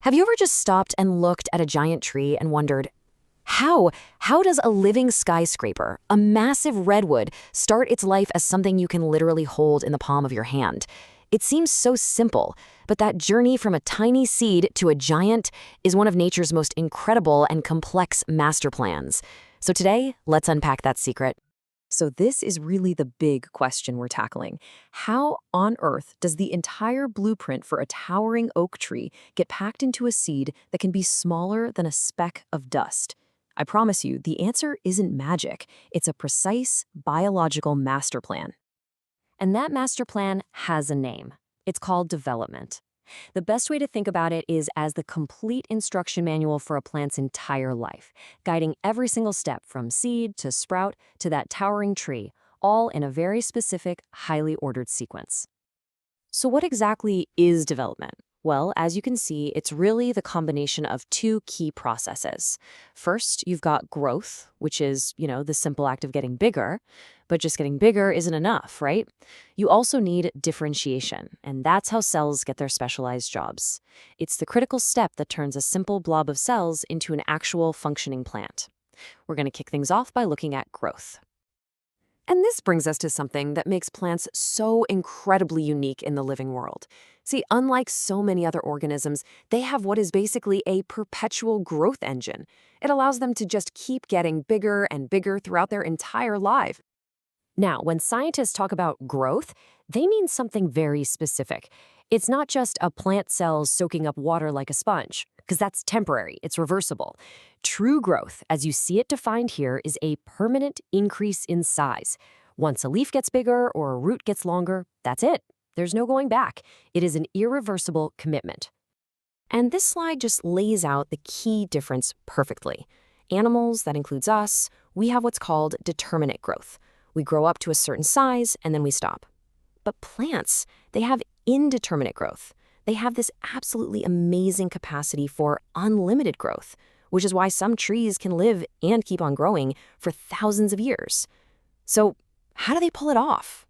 Have you ever just stopped and looked at a giant tree and wondered, how? How does a living skyscraper, a massive redwood, start its life as something you can literally hold in the palm of your hand? It seems so simple, but that journey from a tiny seed to a giant is one of nature's most incredible and complex master plans. So today, let's unpack that secret. So this is really the big question we're tackling. How on earth does the entire blueprint for a towering oak tree get packed into a seed that can be smaller than a speck of dust? I promise you, the answer isn't magic. It's a precise biological master plan. And that master plan has a name. It's called development. The best way to think about it is as the complete instruction manual for a plant's entire life, guiding every single step from seed to sprout to that towering tree, all in a very specific, highly ordered sequence. So what exactly is development? Well, as you can see, it's really the combination of two key processes. First, you've got growth, which is, the simple act of getting bigger. But just getting bigger isn't enough, right? You also need differentiation, and that's how cells get their specialized jobs. It's the critical step that turns a simple blob of cells into an actual functioning plant. We're going to kick things off by looking at growth. And this brings us to something that makes plants so incredibly unique in the living world. See, unlike so many other organisms, they have what is basically a perpetual growth engine. It allows them to just keep getting bigger and bigger throughout their entire life. Now, when scientists talk about growth, they mean something very specific. It's not just a plant cells soaking up water like a sponge, because that's temporary, it's reversible. True growth, as you see it defined here, is a permanent increase in size. Once a leaf gets bigger or a root gets longer, that's it. There's no going back. It is an irreversible commitment. And this slide just lays out the key difference perfectly. Animals, that includes us, we have what's called determinate growth. We grow up to a certain size, and then we stop. But plants, they have indeterminate growth. They have this absolutely amazing capacity for unlimited growth, which is why some trees can live and keep on growing for thousands of years. So how do they pull it off?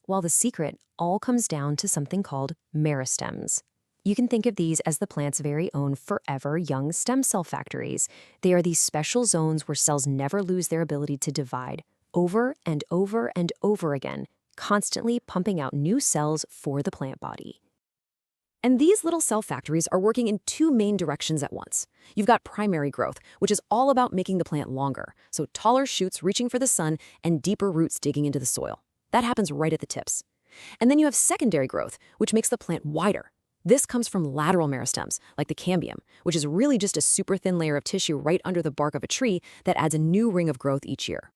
Well, the secret all comes down to something called meristems. You can think of these as the plant's very own forever young stem cell factories. They are these special zones where cells never lose their ability to divide, over and over and over again, constantly pumping out new cells for the plant body. And these little cell factories are working in two main directions at once. You've got primary growth, which is all about making the plant longer, so taller shoots reaching for the sun and deeper roots digging into the soil. That happens right at the tips. And then you have secondary growth, which makes the plant wider. This comes from lateral meristems, like the cambium, which is really just a super thin layer of tissue right under the bark of a tree that adds a new ring of growth each year.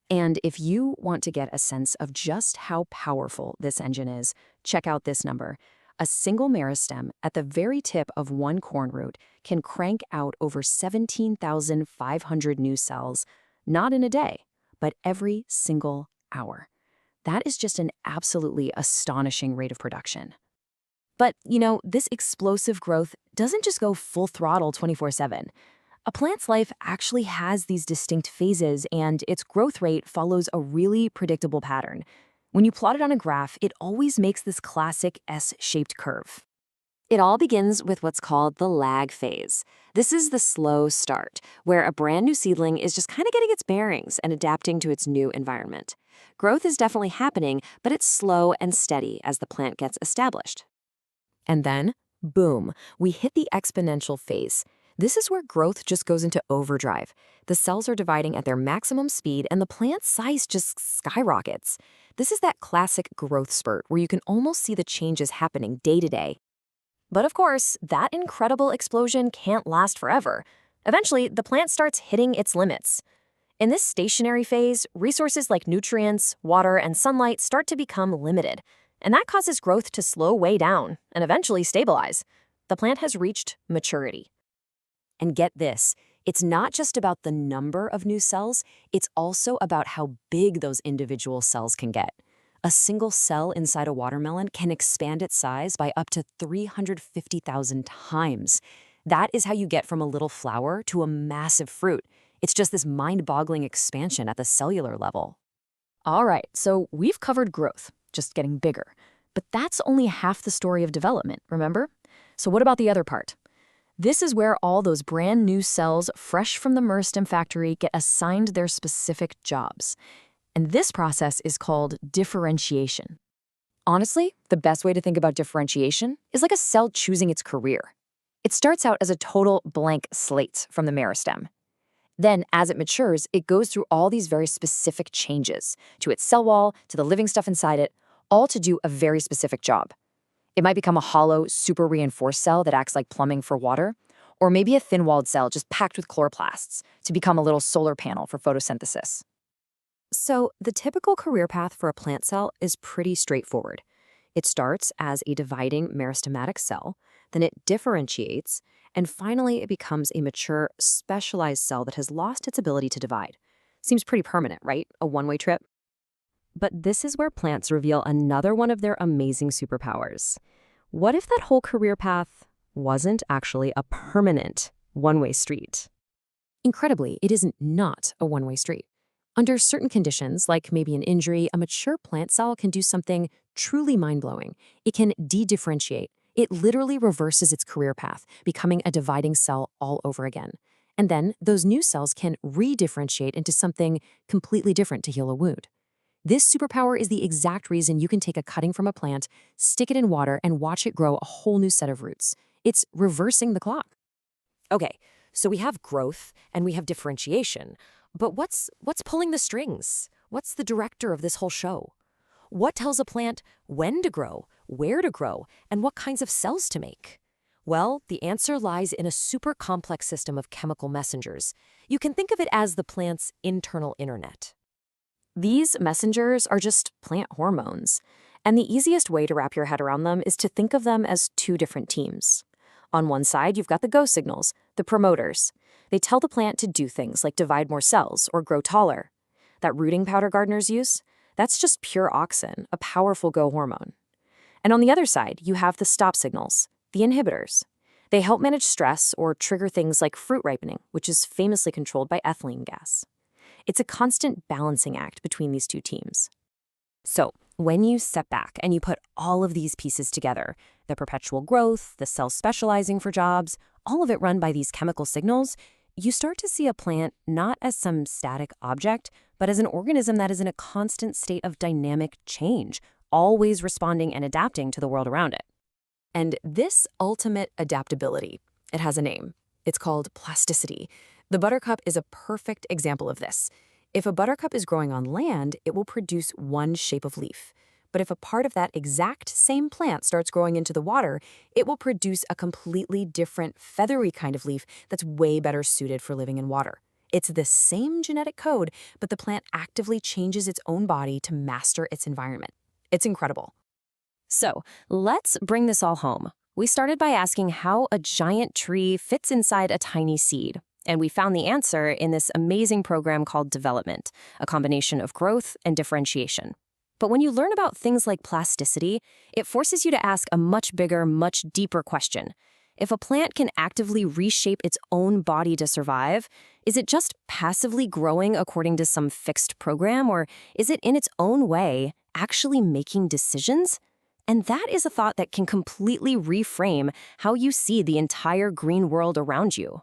And if you want to get a sense of just how powerful this engine is, check out this number. A single meristem at the very tip of one corn root can crank out over 17,500 new cells, not in a day, but every single hour. That is just an absolutely astonishing rate of production. But, this explosive growth doesn't just go full throttle 24/7. A plant's life actually has these distinct phases, and its growth rate follows a really predictable pattern. When you plot it on a graph, it always makes this classic S-shaped curve. It all begins with what's called the lag phase. This is the slow start, where a brand new seedling is just kind of getting its bearings and adapting to its new environment. Growth is definitely happening, but it's slow and steady as the plant gets established. And then, boom, we hit the exponential phase. This is where growth just goes into overdrive. The cells are dividing at their maximum speed, and the plant's size just skyrockets. This is that classic growth spurt where you can almost see the changes happening day to day. But of course, that incredible explosion can't last forever. Eventually, the plant starts hitting its limits. In this stationary phase, resources like nutrients, water, and sunlight start to become limited. And that causes growth to slow way down and eventually stabilize. The plant has reached maturity. And get this, it's not just about the number of new cells, it's also about how big those individual cells can get. A single cell inside a watermelon can expand its size by up to 350,000 times. That is how you get from a little flower to a massive fruit. It's just this mind-boggling expansion at the cellular level. All right, so we've covered growth, just getting bigger. But that's only half the story of development, remember? So what about the other part? This is where all those brand new cells fresh from the meristem factory get assigned their specific jobs. And this process is called differentiation. Honestly, the best way to think about differentiation is like a cell choosing its career. It starts out as a total blank slate from the meristem. Then, as it matures, it goes through all these very specific changes to its cell wall, to the living stuff inside it, all to do a very specific job. It might become a hollow, super reinforced cell that acts like plumbing for water, or maybe a thin-walled cell just packed with chloroplasts to become a little solar panel for photosynthesis. So, the typical career path for a plant cell is pretty straightforward. It starts as a dividing meristematic cell, then it differentiates, and finally it becomes a mature, specialized cell that has lost its ability to divide. Seems pretty permanent, right? A one-way trip? But this is where plants reveal another one of their amazing superpowers. What if that whole career path wasn't actually a permanent one-way street? Incredibly, it is not a one-way street. Under certain conditions, like maybe an injury, a mature plant cell can do something truly mind-blowing. It can de-differentiate. It literally reverses its career path, becoming a dividing cell all over again. And then those new cells can re-differentiate into something completely different to heal a wound. This superpower is the exact reason you can take a cutting from a plant, stick it in water, and watch it grow a whole new set of roots. It's reversing the clock. Okay, so we have growth and we have differentiation. But what's pulling the strings? What's the director of this whole show? What tells a plant when to grow, where to grow, and what kinds of cells to make? Well, the answer lies in a super complex system of chemical messengers. You can think of it as the plant's internal internet. These messengers are just plant hormones, and the easiest way to wrap your head around them is to think of them as two different teams. On one side, you've got the go signals, the promoters. They tell the plant to do things like divide more cells or grow taller. That rooting powder gardeners use, that's just pure auxin, a powerful go hormone. And on the other side, you have the stop signals, the inhibitors. They help manage stress or trigger things like fruit ripening, which is famously controlled by ethylene gas. It's a constant balancing act between these two teams. So, when you step back and you put all of these pieces together, the perpetual growth, the cells specializing for jobs, all of it run by these chemical signals, you start to see a plant not as some static object, but as an organism that is in a constant state of dynamic change, always responding and adapting to the world around it. And this ultimate adaptability, it has a name. It's called plasticity. The buttercup is a perfect example of this. If a buttercup is growing on land, it will produce one shape of leaf. But if a part of that exact same plant starts growing into the water, it will produce a completely different, feathery kind of leaf that's way better suited for living in water. It's the same genetic code, but the plant actively changes its own body to master its environment. It's incredible. So, let's bring this all home. We started by asking how a giant tree fits inside a tiny seed. And we found the answer in this amazing program called development, a combination of growth and differentiation. But when you learn about things like plasticity, it forces you to ask a much bigger, much deeper question. If a plant can actively reshape its own body to survive, is it just passively growing according to some fixed program, or is it in its own way actually making decisions? And that is a thought that can completely reframe how you see the entire green world around you.